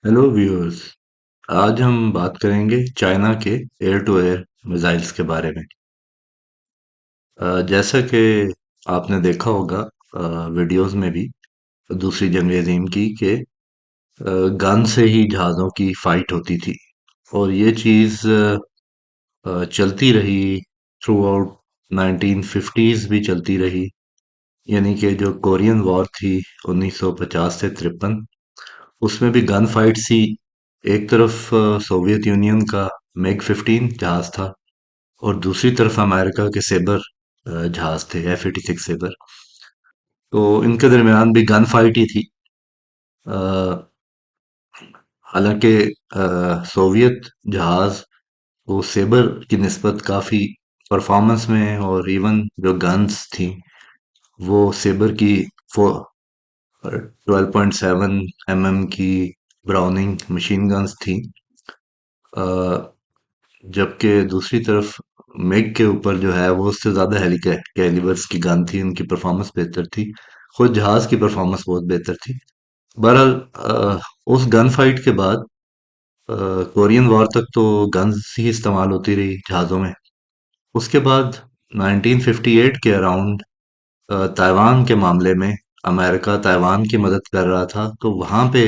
Hello viewers. आज हम बात करेंगे चाइना के एयर टू एयर मिसाइल्स के बारे में। जैसा कि आपने देखा होगा वीडियोस में भी दूसरी जंग अजीम की कि गन से ही जहाज़ों की फाइट होती थी और ये चीज़ चलती रही थ्रू आउट 1950s भी चलती रही। यानी कि जो कोरियन वॉर थी 1950 से 53, उसमें भी गन फाइट सी। एक तरफ सोवियत यूनियन का मैग 15 जहाज था और दूसरी तरफ अमेरिका के सेबर जहाज थे F-86 सेबर। तो इनके दरमियान भी गन फाइट ही थी। अ, हालांकि सोवियत जहाज वो सेबर की निस्बत काफी परफॉर्मेंस में और इवन जो गन्स थी वो सेबर की 12.7 की ब्राउनिंग मशीन गन्स थी। अ, जबकि दूसरी तरफ मेग के ऊपर जो है वो उससे ज्यादा हेली कैलिबर्स की गन थी, उनकी परफॉर्मेंस बेहतर थी। खुद जहाज की परफॉर्मेंस बहुत बेहतर थी। बहरहाल उस गन फाइट के बाद अ, कोरियन वॉर तक तो गन्स ही इस्तेमाल होती रही जहाजों में। उसके बाद 1958 के अराउंड ताइवान के मामले में अमेरिका ताइवान की मदद कर रहा था, तो वहां पे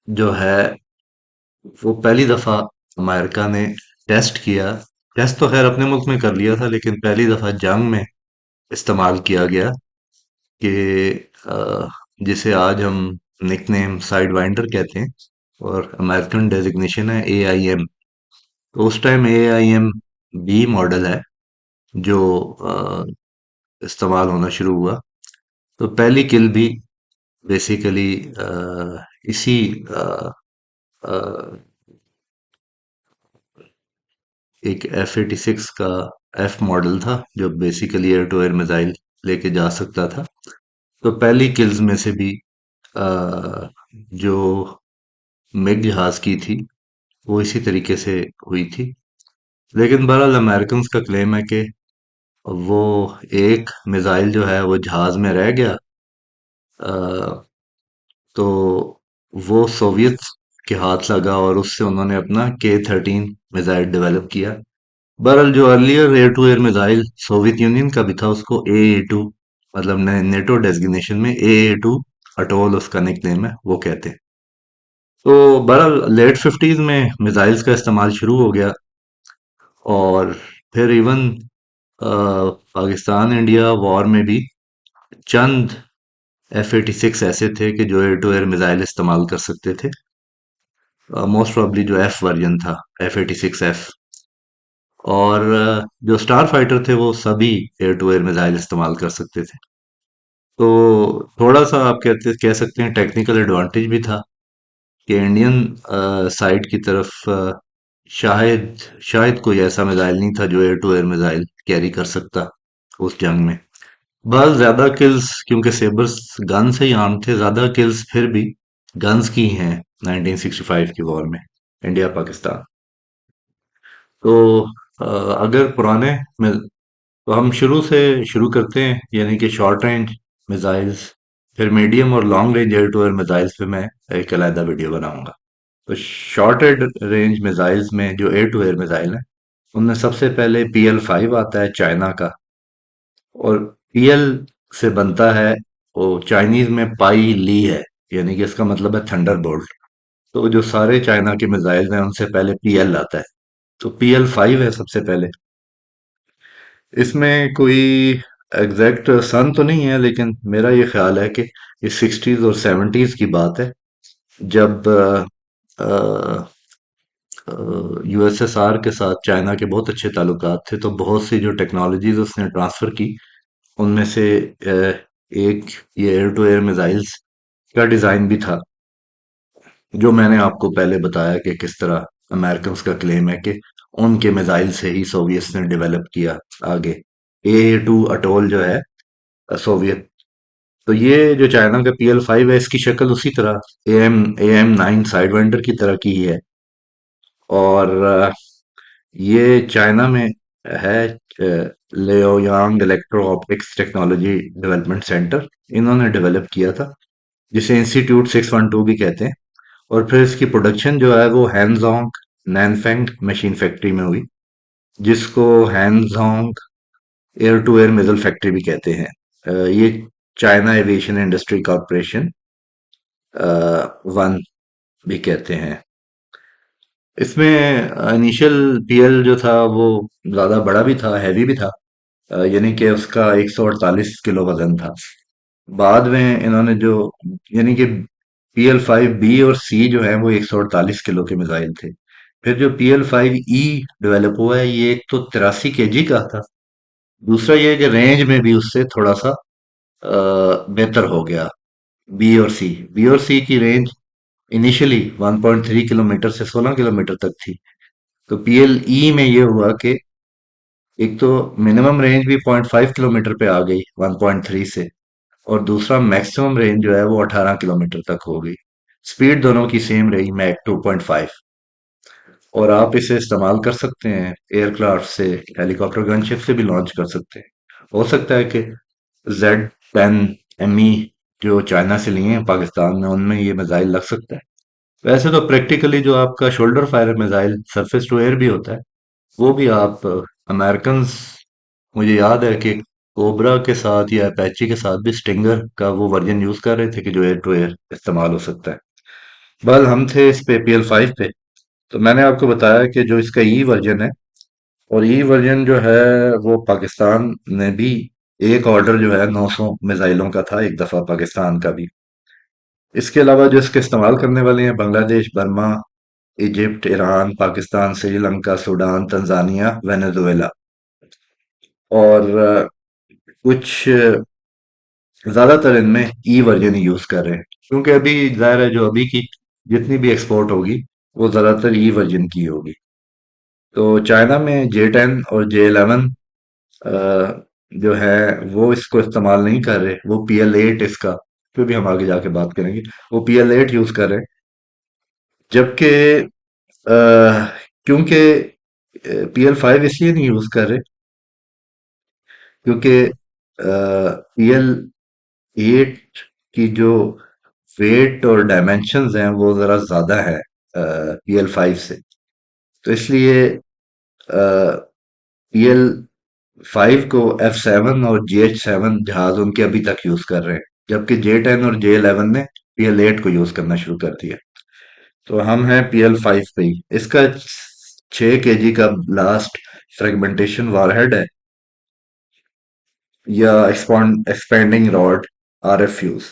जो है वो पहली दफा अमेरिका ने टेस्ट किया। टेस्ट तो खैर अपने मुल्क में कर लिया था, लेकिन पहली दफा जंग में इस्तेमाल किया गया कि अ, जिसे आज हम निकनेम साइड वाइंडर कहते हैं और अमेरिकन डेजिग्नेशन है AIM। तो उस टाइम AIM बी मॉडल है जो इस्तेमाल होना शुरू हुआ। तो पहली किल भी बेसिकली इसी अ, अ, एक F-86 का F मॉडल था जो basically air to air missile लेके जा सकता था। तो पहली किल्स में से भी जो मिग जहाज की थी वो इसी तरीके से हुई थी। लेकिन बहरहाल अमेरिकन का क्लेम है कि वो एक मिसाइल जो है वो जहाज में रह गया। अ, तो वो सोवियत के हाथ लगा और उससे उन्होंने अपना K-13 मिसाइल डेवलप किया। बहरहाल जो earlier air to air missile Soviet Union का भी था उसको AA-2, मतलब नेटो डेजिग्नेशन में AA-2 अटोल उसका निकनेम है, वो कहते हैं। तो बहरहाल लेट 50s में मिसाइल्स का इस्तेमाल शुरू हो गया और फिर इवन पाकिस्तान इंडिया वॉर में भी चंद F-86 ऐसे थे कि जो एयर टू एयर मिसाइल इस्तेमाल कर सकते थे। मोस्ट प्रोबब्ली जो F वर्जन था F-86F, और जो स्टार फाइटर थे वो सभी एयर टू एयर मिसाइल इस्तेमाल कर सकते थे। तो थोड़ा सा आप कह सकते हैं टेक्निकल एडवांटेज भी था कि इंडियन साइड की तरफ शायद शायद कोई ऐसा मिसाइल नहीं था जो air to air missile carry कर सकता उस जंग में। बस ज्यादा किल्स क्योंकि सेबर्स गन से ही आर्म थे, ज्यादा किल्स फिर भी गन्स की हैं 1965 की वॉर में इंडिया पाकिस्तान। तो अगर पुराने में तो हम शुरू करते हैं, यानी कि शॉर्ट रेंज मिसाइल्स, फिर मीडियम और long range air to air missiles पे मैं एक अलहदा वीडियो बनाऊंगा। तो शॉर्ट रेंज मिसाइल्स में जो एयर टू एयर मिसाइल है उनमें सबसे पहले PL-5 आता है चाइना का। और PL से बनता है, वो चाइनीज में पाई ली है, यानी कि इसका मतलब है थंडर बोल्ट। तो जो सारे चाइना के मिसाइल हैं उनसे पहले PL आता है। तो PL-5 है सबसे पहले। इसमें कोई एग्जैक्ट सन तो नहीं है, लेकिन मेरा ये ख्याल है कि ये 60s और 70s की बात है, जब USSR के साथ चाइना के बहुत अच्छे ताल्लुकात थे। तो बहुत सी जो टेक्नोलॉजीज उसने ट्रांसफर की, उनमें से एक ये एयर टू एयर मिसाइल्स का डिजाइन भी था, जो मैंने आपको पहले बताया कि किस तरह अमेरिकन का क्लेम है कि उनके मिसाइल से ही सोवियत ने डेवलप किया आगे। AA-2 अटोल जो है सोवियत। तो ये जो चाइना का PL-5 है इसकी शक्ल उसी तरह AM9 साइडविंडर की तरह की ही है। और ये चाइना में है, Leoyang electro optics technology development centre, इन्होंने डेवलप किया था, जिसे इंस्टीट्यूट 612 भी कहते हैं। और फिर इसकी प्रोडक्शन जो है वो हैंगजोंग नैनफेंग मशीन फैक्ट्री में हुई, जिसको हैंगजोंग air to air missile factory भी कहते हैं। ये China aviation industry corporation one भी कहते हैं। इसमें इनिशियल पीएल जो था वो ज्यादा बड़ा भी था, हैवी भी था। यानी कि उसका 148 किलो वजन था। बाद में इन्होंने जो, यानी कि PL5B और सी जो है वो 148 किलो के मिसाइल थे। फिर जो PL5E डेवलप हुआ है, ये एक तो 83 kg का था। दूसरा ये है कि रेंज में भी उससे थोड़ा सा बेहतर हो गया। बी और सी की रेंज इनिशियली 1.3 किलोमीटर से 16 किलोमीटर तक थी। तो PLE में ये हुआ कि एक तो मिनिमम रेंज भी 0.5 किलोमीटर पे आ गई 1.3 से, और दूसरा मैक्सिमम रेंज जो है वो 18 किलोमीटर तक हो गई। स्पीड दोनों की सेम रही, मैक 2.5। और आप इसे इस्तेमाल कर सकते हैं एयरक्राफ्ट से, हेलीकॉप्टर गनशिप से भी लॉन्च कर सकते हैं। हो सकता है कि Z10ME जो चाइना से लिए हैं पाकिस्तान में, उनमें ये मिसाइल लग सकता है। वैसे तो प्रैक्टिकली जो आपका shoulder fire missile surface to air भी होता है, वो भी आप अमेरिकन, मुझे याद है कि कोबरा के साथ या अपैची के साथ भी स्टिंगर का वो वर्जन यूज कर रहे थे कि जो एयर टू एयर इस्तेमाल हो सकता है। बल हम थे इस पे PL5 पे। तो मैंने आपको बताया कि जो इसका ई वर्जन है, और ई वर्जन जो है वो पाकिस्तान ने भी, एक ऑर्डर जो है 900 मिसाइलों का था एक दफा पाकिस्तान का भी। इसके अलावा जो इसके इस्तेमाल करने वाले हैं, Bangladesh, Burma, Egypt, Iran, Pakistan, Sri Lanka, Sudan, Tanzania, Venezuela, और कुछ ज्यादातर इनमें ई वर्जन ही यूज कर रहे हैं, क्योंकि अभी जाहिर है जो अभी की जितनी भी एक्सपोर्ट होगी वो ज्यादातर ई वर्जन की होगी। तो चाइना में J10 और J11 जो है वो इसको इस्तेमाल नहीं कर रहे, वो PL8 इसका, फिर भी हम आगे जाके बात करेंगे, वो PL8 यूज कर रहे हैं। जबकि क्योंकि PL5 इसलिए नहीं यूज कर रहे क्योंकि PL8 की जो वेट और डायमेंशंस हैं वो जरा ज्यादा है PL5 से। तो इसलिए PL5 को F7 और GH7 जहाज उनके अभी तक यूज कर रहे हैं, जबकि J10 और J11 ने PL8 को यूज करना शुरू कर दिया। तो हम हैं PL5 पे ही। इसका 6 kg का लास्ट फ्रेगमेंटेशन वारहेड है, या expanding rod RF fuse,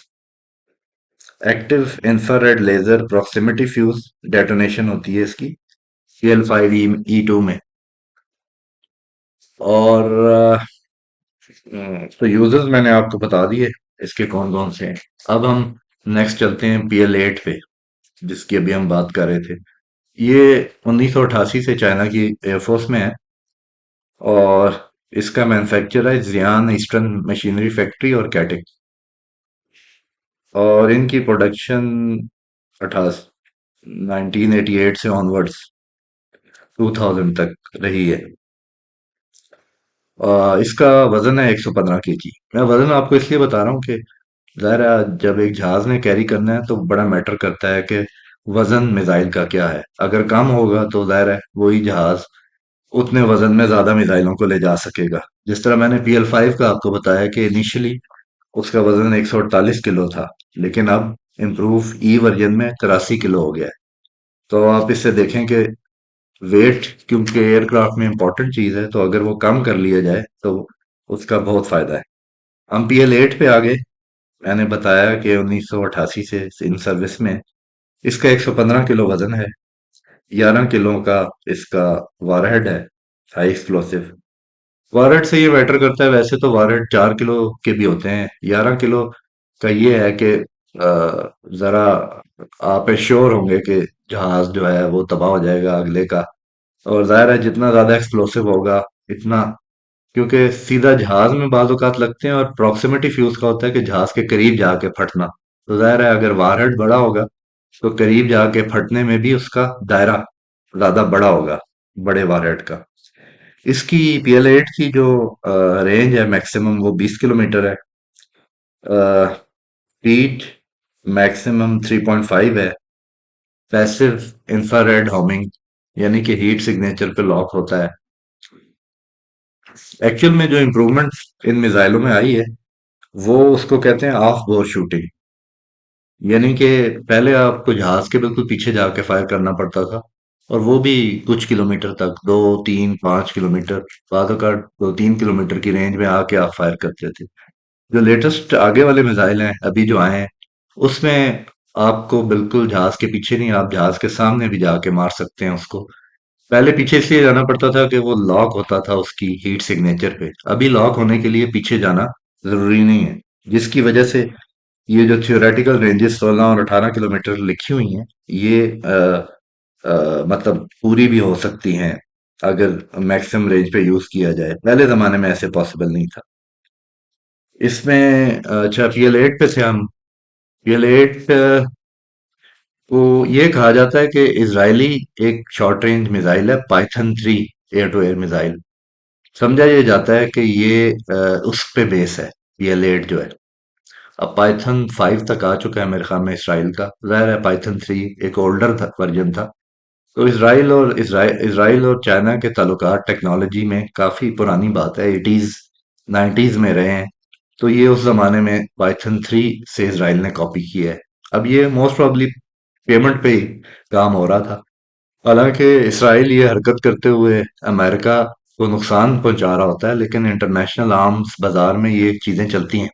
active infrared laser proximity fuse detonation होती है इसकी PL5E2 में। और तो यूजर्स मैंने आपको बता दिए इसके कौन कौन से हैं। अब हम नेक्स्ट चलते हैं PL8 पे, जिसकी अभी हम बात कर रहे थे। ये 1988 से चाइना की एयरफोर्स में है, और इसका मैन्युफैक्चर है जियान ईस्टर्न मशीनरी फैक्ट्री और कैटिक। और इनकी प्रोडक्शन 1988 से ऑनवर्ड्स 2000 तक रही है। इसका वजन है 115 kg। मैं वजन आपको इसलिए बता रहा हूँ कि ज़ाहिर है जब एक जहाज ने कैरी करना है तो बड़ा मैटर करता है कि वजन मिसाइल का क्या है। अगर कम होगा तो ज़ाहिर है वही जहाज उतने वजन में ज्यादा मिसाइलों को ले जा सकेगा। जिस तरह मैंने PL5 का आपको बताया कि इनिशियली उसका वजन 148 किलो था, लेकिन अब इम्प्रूव ई वर्जन में 83 किलो हो गया है। तो आप इससे देखें कि वेट, क्योंकि एयरक्राफ्ट में इंपॉर्टेंट चीज है, तो अगर वो कम कर लिया जाए तो उसका बहुत फायदा है। हम PL8 पे आ गए। मैंने बताया कि 1988 से इन सर्विस में। इसका 115 किलो वजन है, 11 किलो का इसका वारहेड है, हाई एक्सप्लोसिव। वारहेड से ये मैटर करता है, वैसे तो वारहेड 4 किलो के भी होते हैं। 11 किलो का ये है कि जरा आप श्योर होंगे कि जहाज जो है वो तबाह हो जाएगा अगले का। और जाहिर है जितना ज्यादा एक्सप्लोसिव होगा इतना, क्योंकि सीधा जहाज में बाज औकात लगते हैं, और प्रॉक्सिमिटी फ्यूज का होता है कि जहाज के करीब जाके फटना। तो जाहिर है अगर वारहेड बड़ा होगा तो करीब जाके फटने में भी उसका दायरा ज्यादा बड़ा होगा, बड़े वारहेड का। इसकी PL8 की जो रेंज है मैक्सिमम वो 20 किलोमीटर है। स्पीड मैक्सिमम 3.5 है। पैसिव इंफ्रारेड होमिंग, यानी कि हीट सिग्नेचर पे लॉक होता है। एक्चुअल में जो इम्प्रूवमेंट इन मिसाइलों में आई है वो उसको कहते हैं ऑफ बोर शूटिंग। यानी कि पहले आपको जहाज के बिल्कुल पीछे जाके फायर करना पड़ता था, और वो भी कुछ किलोमीटर तक, 2 3 5 किलोमीटर, बाद का 2 3 किलोमीटर की रेंज में आके आप फायर करते थे। जो लेटेस्ट आगे वाले मिसाइल हैं अभी जो आए हैं, उसमें आपको बिल्कुल जहाज के पीछे नहीं, आप जहाज के सामने भी जाके मार सकते हैं उसको। पहले पीछे इसलिए जाना पड़ता था कि वो लॉक होता था उसकी हीट सिग्नेचर पे। अभी लॉक होने के लिए पीछे जाना जरूरी नहीं है, जिसकी वजह से ये जो थियोरेटिकल रेंजेस 16 और 18 किलोमीटर लिखी हुई हैं, ये मतलब पूरी भी हो सकती हैं अगर मैक्सिमम रेंज पे यूज किया जाए। पहले जमाने में ऐसे पॉसिबल नहीं था। इसमें अच्छा, PL8 पे से हम PL8 को ये कहा जाता है कि इजरायली एक शॉर्ट रेंज मिसाइल है, Python 3 air to air missile. समझा ये जाता है कि ये उस पे बेस है, PL8 जो है। अब पाइथन 5 तक आ चुका है मेरे ख्याल में इसराइल का, जाहिर है पाइथन 3 एक ओल्डर वर्जन था। तो इसराइल और चाइना के ताल्लुकात टेक्नोलॉजी में काफी पुरानी बात है, 80s 90s में रहे हैं। तो ये उस जमाने में पाइथन 3 से इसराइल ने कॉपी किया है। अब ये मोस्ट प्रोबेबली पेमेंट पे ही काम हो रहा था। हालांकि इसराइल ये हरकत करते हुए अमेरिका को नुकसान पहुंचा रहा होता है, लेकिन इंटरनेशनल आर्म्स बाजार में ये चीजें चलती हैं।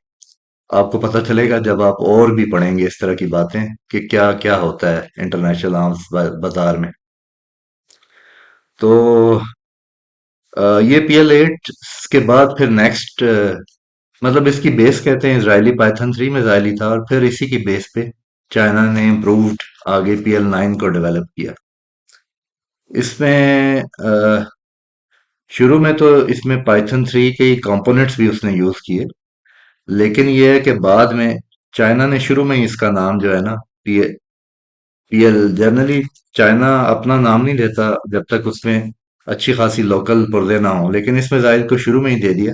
आपको पता चलेगा जब आप और भी पढ़ेंगे इस तरह की बातें कि क्या क्या होता है इंटरनेशनल आर्म्स बाजार में। तो ये PL8 के बाद फिर नेक्स्ट, मतलब इसकी बेस कहते हैं इजरायली पाइथन 3 मिसाइल ही था, और फिर इसी की बेस पे चाइना ने इम्प्रूव्ड आगे PL9 को डेवलप किया। इसमें शुरू में तो इसमें पाइथन 3 के कंपोनेंट्स भी उसने यूज किए, लेकिन ये है कि बाद में चाइना ने शुरू में ही इसका नाम जो है ना, PL जनरली चाइना अपना नाम नहीं देता जब तक उसमें अच्छी खासी लोकल पुर्जे ना हो, लेकिन इस मिसाइल को शुरू में ही दे दिया।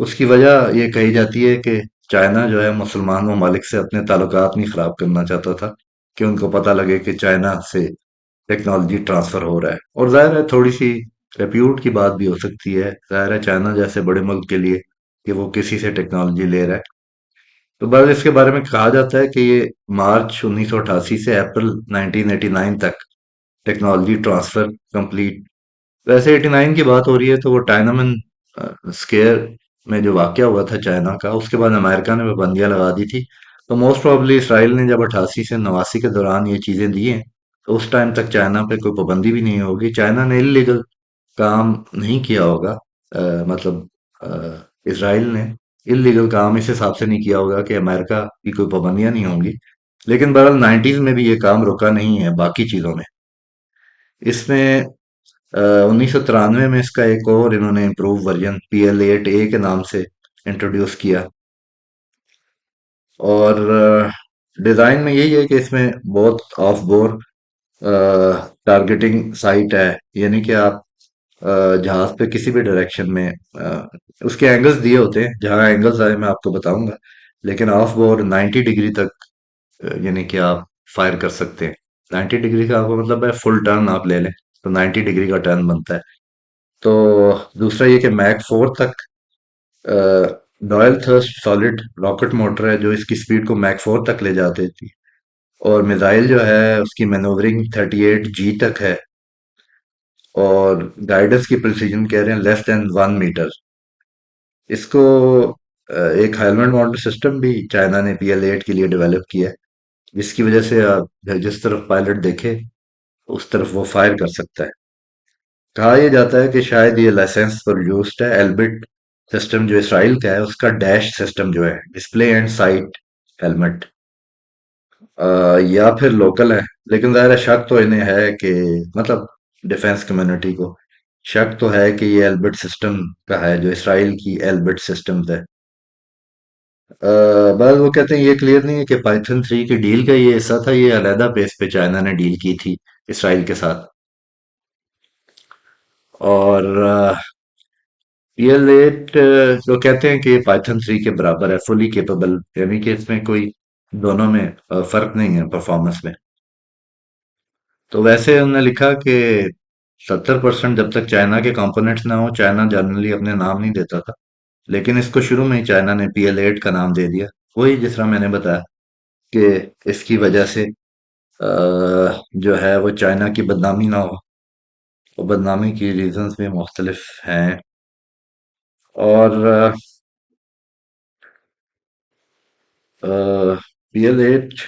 उसकी वजह ये कही जाती है कि चाइना जो है मुसलमान ममालिक से अपने ताल्लुकात नहीं खराब करना चाहता था, कि उनको पता लगे कि चाइना से टेक्नोलॉजी ट्रांसफर हो रहा है। और जाहिर है थोड़ी सी रेप्यूट की बात भी हो सकती है, जाहिर है चाइना जैसे बड़े मुल्क के लिए कि वो किसी से टेक्नोलॉजी ले रहा है। तो बस इसके बारे में कहा जाता है कि ये मार्च 1988 से अप्रैल 1989 तक टेक्नोलॉजी ट्रांसफर कंप्लीट। वैसे 89 की बात हो रही है तो वो टाइनामन स्केयर में जो वाकया हुआ था चाइना का, उसके बाद अमेरिका ने पाबंदियां लगा दी थी। तो मोस्ट प्रोबेबली इसराइल ने जब 88 से 89 के दौरान ये चीजें दी हैं, तो उस टाइम तक चाइना पे कोई पाबंदी भी नहीं होगी। चाइना ने इलीगल काम नहीं किया होगा, मतलब इसराइल ने इलीगल काम इस हिसाब से नहीं किया होगा कि अमेरिका की कोई पाबंदियां नहीं होंगी। लेकिन बहरहाल 90s में भी ये काम रुका नहीं है बाकी चीजों में। इसमें 1993 में इसका एक और इन्होंने इम्प्रूव वर्जन PL8A के नाम से इंट्रोड्यूस किया। और डिजाइन में यही है कि इसमें बहुत ऑफ बोर टारगेटिंग साइट है, यानी कि आप जहाज पे किसी भी डायरेक्शन में उसके एंगल्स दिए होते हैं, जहां एंगल्स आए मैं आपको बताऊंगा। लेकिन ऑफ बोर 90 डिग्री तक, यानी कि आप फायर कर सकते हैं। 90 डिग्री का आपको मतलब है फुल टर्न आप ले लें तो 90 डिग्री का टर्न बनता है। तो दूसरा ये कि मैक 4 तक dual thrust solid rocket motor है जो इसकी स्पीड को मैक 4 तक ले जा देती है। और मिसाइल जो है उसकी मैनोवरिंग 38G तक है, और गाइडेंस की प्रिसीजन कह रहे हैं लेस देन 1 मीटर। इसको एक हेलमेट माउंटेड सिस्टम भी चाइना ने PL8 के लिए डेवलप किया है, जिसकी वजह से आप जिस तरफ पायलट देखे उस तरफ वो फायर कर सकता है। कहा यह जाता है कि शायद ये लाइसेंस पर यूज्ड है। एल्बिट सिस्टम जो इसराइल का है उसका डैश सिस्टम जो है, डिस्प्ले एंड साइट हेलमेट, या फिर लोकल है। लेकिन जाहिर है शक तो इन्हें है कि, मतलब डिफेंस कम्युनिटी को शक तो है कि ये एल्बिट सिस्टम का है, जो इसराइल की एल्बिट सिस्टम्स है। बस वो कहते हैं ये क्लियर नहीं है कि पाइथन 3 की डील का ये हिस्सा था, ये अलहदा बेस पे चाइना ने डील की थी इसराइल के साथ। और PL8 जो कहते हैं कि पाइथन 3 के बराबर है, फुली केपेबल, यानी कि इसमें कोई दोनों में फर्क नहीं है परफॉर्मेंस में। तो वैसे उन्होंने लिखा कि 70% जब तक चाइना के कंपोनेंट्स ना हो, चाइना जनरली अपने नाम नहीं देता था। लेकिन इसको शुरू में ही चाइना ने PL8 का नाम दे दिया। वही जिस तरह मैंने बताया कि इसकी वजह से जो है वो चाइना की बदनामी ना हो। और बदनामी की रीजंस भी मुख्तलिफ हैं। और PL8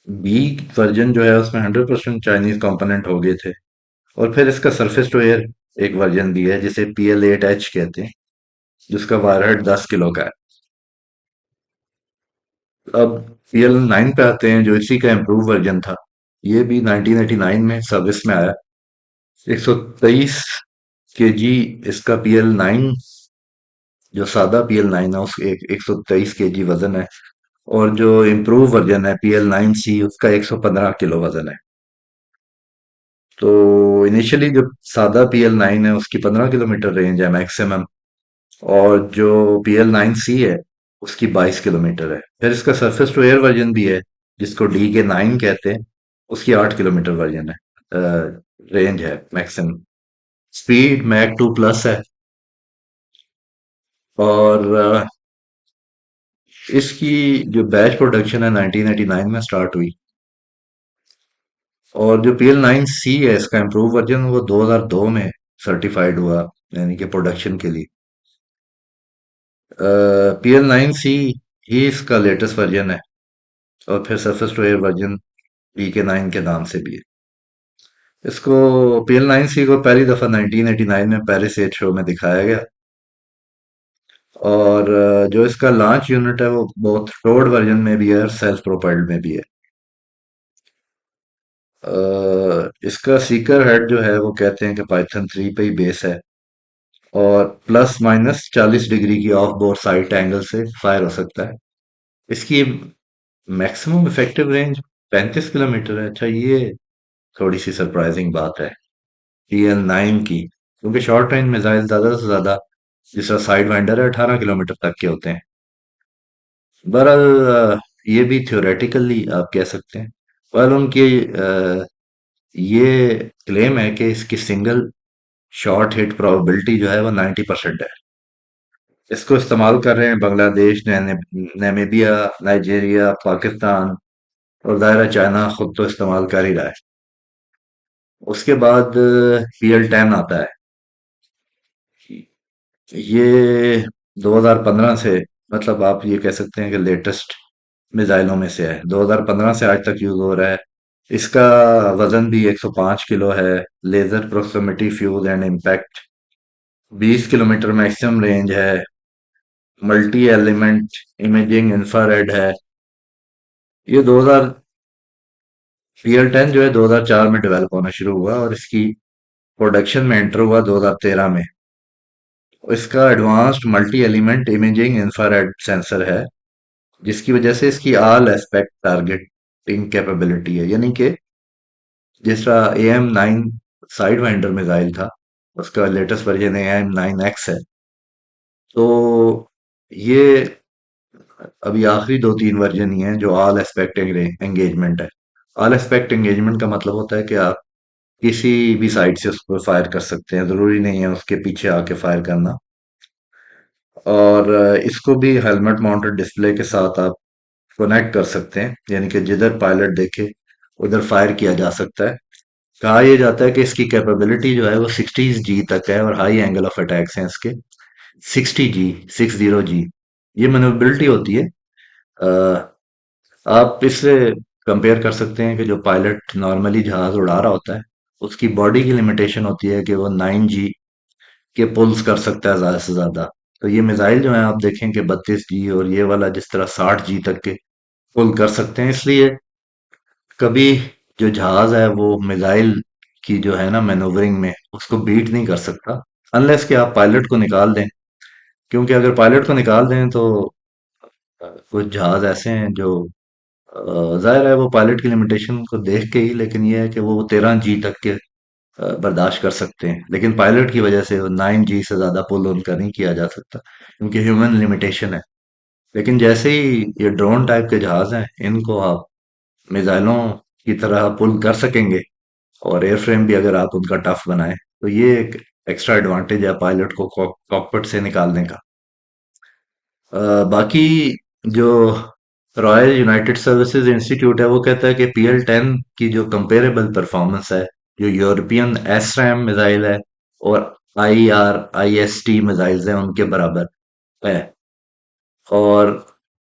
बी वर्जन जो है उसमें 100% चाइनीज कंपोनेंट हो गए थे। और फिर इसका सरफेस टू एयर एक वर्जन भी है जिसे PL8H कहते हैं, जिसका वारहेड 10 किलो का है। अब PL9 पे आते हैं, जो इसी का इम्प्रूव वर्जन था। ये भी 1989 में सर्विस में आया। 123 केजी इसका PL9, जो सादा PL9 है, उसके 123 केजी वजन है। और जो इम्प्रूव वर्जन है PL9C, उसका 115 किलो वजन है। तो इनिशियली जो सादा PL9 है उसकी 15 किलोमीटर रेंज है मैक्सिमम। और जो PL9C है उसकी 22 किलोमीटर है। फिर इसका सरफेस टू एयर वर्जन भी है, जिसको DK9 कहते हैं। उसकी 8 किलोमीटर वर्जन है, रेंज है मैक्सिमम। स्पीड मैक 2 प्लस है। और इसकी जो बैच प्रोडक्शन है 1989 में स्टार्ट हुई। और जो PL9C है इसका इम्प्रूव वर्जन, वो 2002 में सर्टिफाइड हुआ, यानी कि प्रोडक्शन के लिए। PL9C ही इसका लेटेस्ट वर्जन है। और फिर surface to air version DK9 के नाम से भी है। इसको PL9C को पहली दफा 1989 में पेरिस एयर शो में दिखाया गया। और जो इसका लॉन्च यूनिट है वो बहुत रोड वर्जन में भी है और सेल्फ प्रोपेल्ड में भी है। इसका सीकर हेड जो है वो कहते हैं कि पाइथन 3 पे ही बेस है। और ±40 डिग्री की ऑफ बोर्ड साइट एंगल से फायर हो सकता है। इसकी मैक्सिमम इफेक्टिव रेंज 35 किलोमीटर है। अच्छा, ये थोड़ी सी सरप्राइजिंग बात है PL9 की, क्योंकि शॉर्ट रेंज मिसाइल ज्यादा से ज्यादा, जिसका साइड वाइंडर है, 18 किलोमीटर तक के होते हैं। बहरहाल ये भी थियोरेटिकली आप कह सकते हैं। पर उनकी ये क्लेम है कि इसकी सिंगल शॉट हिट प्रोबेबिलिटी जो है वो 90% है। इसको इस्तेमाल कर रहे हैं बांग्लादेश, नामीबिया, नाइजीरिया, पाकिस्तान। और दायरा चाइना खुद तो इस्तेमाल कर ही रहा है। उसके बाद PL10 आता है। ये 2015 से, मतलब आप ये कह सकते हैं कि लेटेस्ट मिसाइलों में से है। 2015 से आज तक यूज हो रहा है। इसका वजन भी 105 किलो है। Laser proximity fuse and impact, 20 kilometre maximum range है। मल्टी एलिमेंट इमेजिंग इंफ्रारेड है। ये 2000 PL10 जो है 2004 में डेवलप होना शुरू हुआ और इसकी प्रोडक्शन में एंटर हुआ 2013 में। इसका advanced multi element imaging infrared sensor है, जिसकी वजह से इसकी ऑल एस्पेक्ट टारगेटिंग कैपेबिलिटी है। यानी कि जिस तरह AM9 साइड वाइंडर मिसाइल था, उसका लेटेस्ट वर्जन AM9X है। तो ये अभी आखिरी 2-3 वर्जन ही हैं जो ऑल एस्पेक्ट एंगेजमेंट है। ऑल एस्पेक्ट एंगेजमेंट का मतलब होता है कि आप किसी भी साइड से उसको फायर कर सकते हैं, जरूरी नहीं है उसके पीछे आके फायर करना। और इसको भी हेलमेट माउंटेड डिस्प्ले के साथ आप कनेक्ट कर सकते हैं, यानी कि जिधर पायलट देखे उधर फायर किया जा सकता है। कहा यह जाता है कि इसकी कैपेबिलिटी जो है वो 60G तक है और हाई एंगल ऑफ अटैक्स हैं इसके 60G, 60G। ये मैन्योरेबिलिटी होती है। अ, आप इससे कंपेयर कर सकते हैं कि जो पायलट नॉर्मली जहाज उड़ा रहा होता है, उसकी बॉडी की लिमिटेशन होती है कि वो 9G के पुल्स कर सकता है ज्यादा से ज्यादा। तो ये मिसाइल जो है आप देखें कि 32G, और ये वाला जिस तरह 60G तक के पुल कर सकते हैं। इसलिए कभी जो जहाज है वो मिसाइल की जो है ना मैनूवरिंग में उसको बीट नहीं कर सकता, अनलेस कि आप पायलट को निकाल दें। क्योंकि अगर पायलट को निकाल दें तो कुछ जहाज ऐसे हैं जो जाहिर है वो पायलट की लिमिटेशन को देख के ही, लेकिन ये है कि वो 13G तक के बर्दाश्त कर सकते हैं। लेकिन पायलट की वजह से 9G से ज्यादा पुल उनका नहीं किया जा सकता, क्योंकि ह्यूमन लिमिटेशन है। लेकिन जैसे ही ये ड्रोन टाइप के जहाज हैं, इनको आप मिसाइलों की तरह पुल कर सकेंगे, और एयर फ्रेम भी अगर आप उनका टफ बनाएं तो ये एक एक्स्ट्रा एडवांटेज है पायलट को कॉकपिट से निकालने का। बाकी जो रॉयल यूनाइटेड सर्विसेज इंस्टीट्यूट है वो कहता है कि PL-10 की जो कंपेरेबल परफॉर्मेंस है, जो यूरोपियन SRAM मिसाइल है और IR IST मिसाइल्स हैं उनके बराबर है। और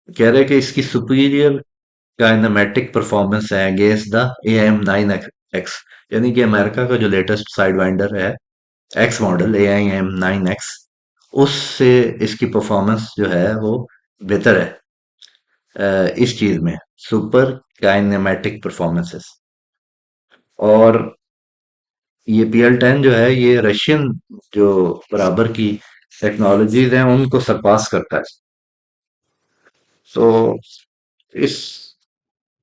कह रहे हैं कि इसकी सुपीरियर काइनेमेटिक परफॉर्मेंस है अगेंस्ट द AIM-9X, यानी कि अमेरिका का जो लेटेस्ट साइड वाइंडर है एक्स मॉडल AIM-9X, उससे इसकी परफॉर्मेंस जो है वो बेहतर है इस चीज में, सुपर काइनेमेटिक परफॉर्मेंसेस। और ये PL-10 जो है ये रशियन जो बराबर की टेक्नोलॉजीज हैं उनको सरपास करता है। तो इस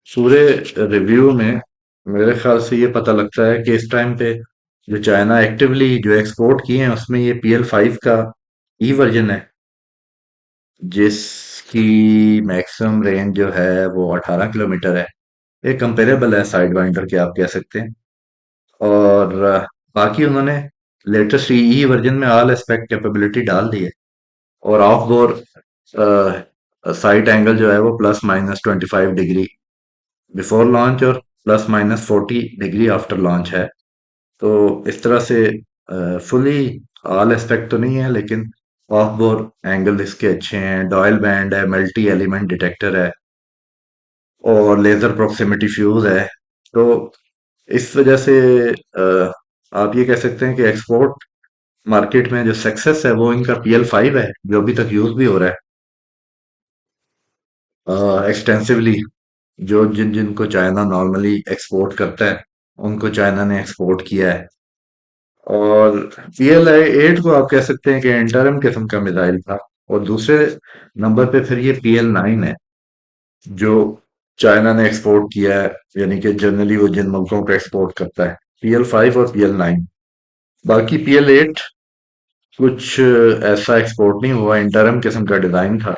पूरे रिव्यू में मेरे ख्याल से ये पता लगता है कि इस टाइम पे जो चाइना एक्टिवली जो एक्सपोर्ट किए हैं उसमें ये PL-5 का ई वर्जन है, जिसकी मैक्सिमम रेंज जो है वो 18 किलोमीटर है। ये कंपेरेबल है साइड वाइंडर के, आप कह सकते हैं। और बाकी उन्होंने लेटेस्ट ई वर्जन में ऑल एस्पेक्ट कैपेबिलिटी डाल दी है। और ऑफ बोर साइड एंगल जो है वो +-25 डिग्री बिफोर लॉन्च और +-40 डिग्री आफ्टर लॉन्च है। तो इस तरह से फुली ऑल एस्पेक्ट तो नहीं है, लेकिन ऑफ बोर एंगल इसके अच्छे हैं, डॉयल बैंड है, मल्टी एलिमेंट डिटेक्टर है और लेजर प्रोक्सिमिटी फ्यूज है। तो इस वजह से आप ये कह सकते हैं कि एक्सपोर्ट मार्केट में जो सक्सेस है वो इनका PL-5 है, जो अभी तक यूज भी हो रहा है एक्सटेंसिवली। जो जिनको चाइना नॉर्मली एक्सपोर्ट करता है उनको चाइना ने एक्सपोर्ट किया है। और PL-8 को आप कह सकते हैं कि इंटरम किस्म का मिसाइल था। और दूसरे नंबर पे फिर ये PL-9 है जो चाइना ने एक्सपोर्ट किया है, यानी कि जनरली वो जिन मुल्कों को एक्सपोर्ट करता है, PL-5 और PL-9। बाकी PL-8 कुछ ऐसा एक्सपोर्ट नहीं हुआ, इंटरम किस्म का डिजाइन था।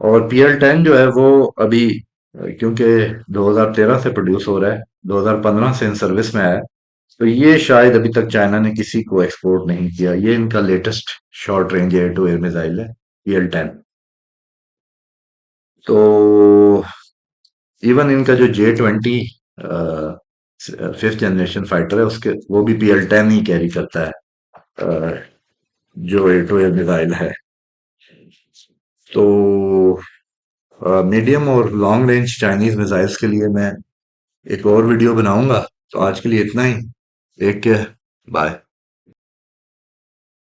और PL-10 जो है वो अभी क्योंकि 2013 से प्रोड्यूस हो रहा है, 2015 से इन सर्विस में आया है, तो ये शायद अभी तक चाइना ने किसी को एक्सपोर्ट नहीं किया। ये इनका latest short range air to air missile है, PL-10। तो इवन इनका जो J-20 5th जनरेशन फाइटर है उसके वो भी PL-10 ही कैरी करता है, अ, जो एयर टू एयर मिसाइल है। तो मीडियम और लॉन्ग रेंज चाइनीज मिसाइल्स के लिए मैं एक और वीडियो बनाऊंगा। तो आज के लिए इतना ही। Take care, bye.